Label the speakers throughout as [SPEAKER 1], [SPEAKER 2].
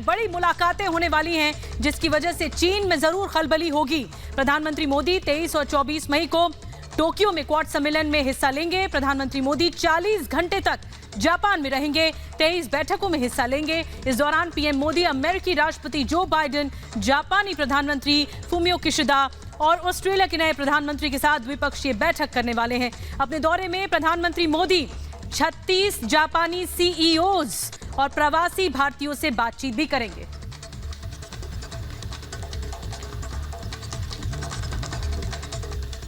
[SPEAKER 1] बड़ी मुलाकातें होने वाली हैं, जिसकी वजह से चीन में जरूर खलबली होगी। प्रधानमंत्री मोदी 23 और 24 मई को टोक्यो में क्वाड सम्मेलन में हिस्सा लेंगे। प्रधानमंत्री मोदी 40 घंटे तक जापान में रहेंगे, 23 बैठकों में हिस्सा लेंगे। इस दौरान पीएम मोदी अमेरिकी राष्ट्रपति जो बाइडेन, जापानी प्रधानमंत्री फुमियो किशिदा और ऑस्ट्रेलिया के नए प्रधानमंत्री के साथ द्विपक्षीय बैठक करने वाले हैं। अपने दौरे में प्रधानमंत्री मोदी 36 जापानी सीईओज और प्रवासी भारतीयों से बातचीत भी करेंगे।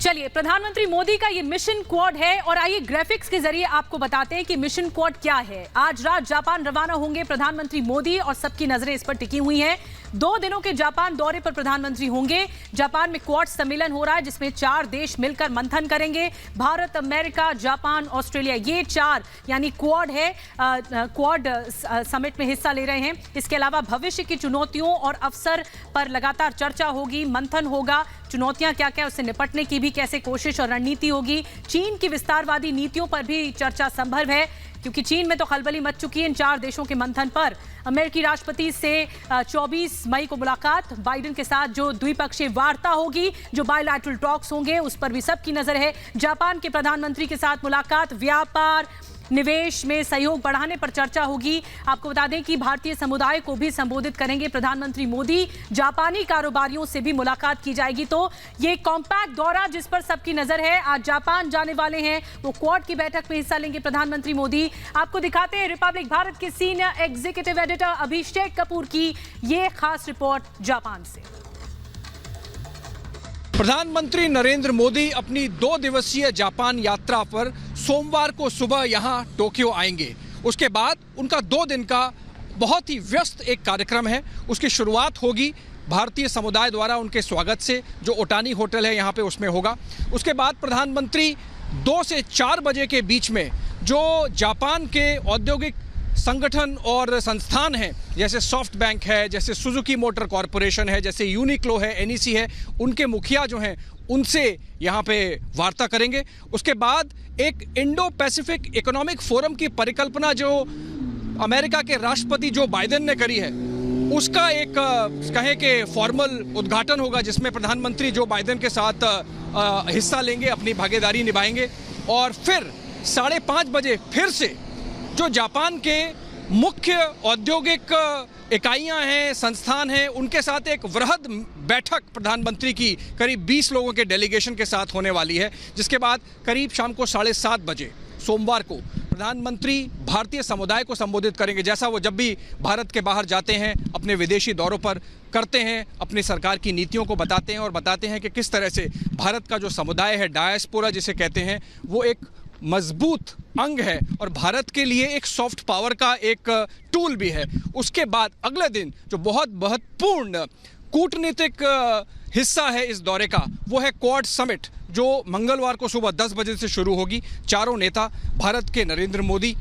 [SPEAKER 1] चलिए, प्रधानमंत्री मोदी का ये मिशन क्वाड है और आइए ग्राफिक्स के जरिए आपको बताते हैं कि मिशन क्वाड क्या है। आज रात जापान रवाना होंगे प्रधानमंत्री मोदी और सबकी नजरें इस पर टिकी हुई हैं। 2 दिनों के जापान दौरे पर प्रधानमंत्री होंगे। जापान में क्वाड सम्मेलन हो रहा है, जिसमें 4 देश मिलकर मंथन करेंगे। भारत, अमेरिका, जापान, ऑस्ट्रेलिया, ये 4 यानी क्वाड है। क्वाड समिट में हिस्सा ले रहे हैं। इसके अलावा भविष्य की चुनौतियों और अवसर पर लगातार चर्चा होगी, मंथन होगा। चुनौतियां क्या क्या, उससे निपटने की भी कैसे कोशिश और रणनीति होगी। चीन की विस्तारवादी नीतियों पर भी चर्चा संभव है, क्योंकि चीन में तो खलबली मच चुकी है इन 4 देशों के मंथन पर। अमेरिकी राष्ट्रपति से 24 मई को मुलाकात, बाइडेन के साथ जो द्विपक्षीय वार्ता होगी, जो बायलैटरल टॉक्स होंगे, उस पर भी सबकी नजर है। जापान के प्रधानमंत्री के साथ मुलाकात, व्यापार निवेश में सहयोग बढ़ाने पर चर्चा होगी। आपको बता दें कि भारतीय समुदाय को भी संबोधित करेंगे प्रधानमंत्री मोदी। जापानी कारोबारियों से भी मुलाकात की जाएगी। तो ये कॉम्पैक्ट दौरा जिस पर सबकी नजर है, आज जापान जाने वाले हैं, वो क्वाड की बैठक में हिस्सा लेंगे प्रधानमंत्री मोदी। आपको दिखाते हैं रिपब्लिक भारत के senior executive editor Abhishek Kapoor की ये खास रिपोर्ट जापान से।
[SPEAKER 2] प्रधानमंत्री नरेंद्र मोदी अपनी 2 दिवसीय जापान यात्रा पर सोमवार को सुबह यहां टोक्यो आएंगे। उसके बाद उनका 2 दिन का बहुत ही व्यस्त एक कार्यक्रम है। उसकी शुरुआत होगी भारतीय समुदाय द्वारा उनके स्वागत से, जो ओटानी होटल है यहाँ पे, उसमें होगा। उसके बाद प्रधानमंत्री 2 से 4 बजे के बीच में जो जापान के औद्योगिक संगठन और संस्थान हैं, जैसे सॉफ्ट बैंक है, जैसे सुजुकी मोटर कॉरपोरेशन है, जैसे यूनिक्लो है, एनईसी है, उनके मुखिया जो हैं उनसे यहाँ पे वार्ता करेंगे। उसके बाद एक इंडो पैसिफिक इकोनॉमिक फोरम की परिकल्पना जो अमेरिका के राष्ट्रपति जो बाइडेन ने करी है, उसका एक कहें कि फॉर्मल उद्घाटन होगा, जिसमें प्रधानमंत्री जो बाइडेन के साथ हिस्सा लेंगे, अपनी भागीदारी निभाएंगे। और फिर 5:30 बजे फिर से जो जापान के मुख्य औद्योगिक इकाइयां हैं, संस्थान हैं, उनके साथ एक वृहद बैठक प्रधानमंत्री की करीब 20 लोगों के डेलीगेशन के साथ होने वाली है। जिसके बाद करीब शाम को 7:30 बजे सोमवार को प्रधानमंत्री भारतीय समुदाय को संबोधित करेंगे। जैसा वो जब भी भारत के बाहर जाते हैं, अपने विदेशी दौरों पर करते हैं, अपनी सरकार की नीतियों को बताते हैं और बताते हैं कि किस तरह से भारत का जो समुदाय है, डायस्पोरा जिसे कहते हैं, वो एक मजबूत अंग है और भारत के लिए एक सॉफ्ट पावर का एक टूल भी है। उसके बाद अगले दिन जो बहुत महत्वपूर्ण कूटनीतिक हिस्सा है इस दौरे का, वो है क्वाड समिट, जो मंगलवार को सुबह 10 बजे से शुरू होगी। 4 नेता, भारत के नरेंद्र मोदी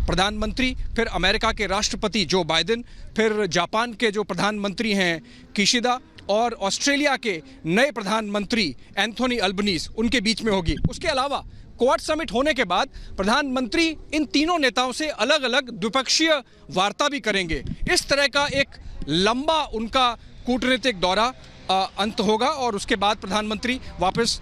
[SPEAKER 2] प्रधानमंत्री, फिर अमेरिका के राष्ट्रपति जो बाइडेन, फिर जापान के जो प्रधानमंत्री हैं किशिदा, और ऑस्ट्रेलिया के नए प्रधानमंत्री एंथोनी अल्बनीज, उनके बीच में होगी। उसके अलावा क्वाड समिट होने के बाद प्रधानमंत्री इन तीनों नेताओं से अलग अलग द्विपक्षीय वार्ता भी करेंगे। इस तरह का एक लंबा उनका कूटनीतिक दौरा अंत होगा और उसके बाद प्रधानमंत्री वापस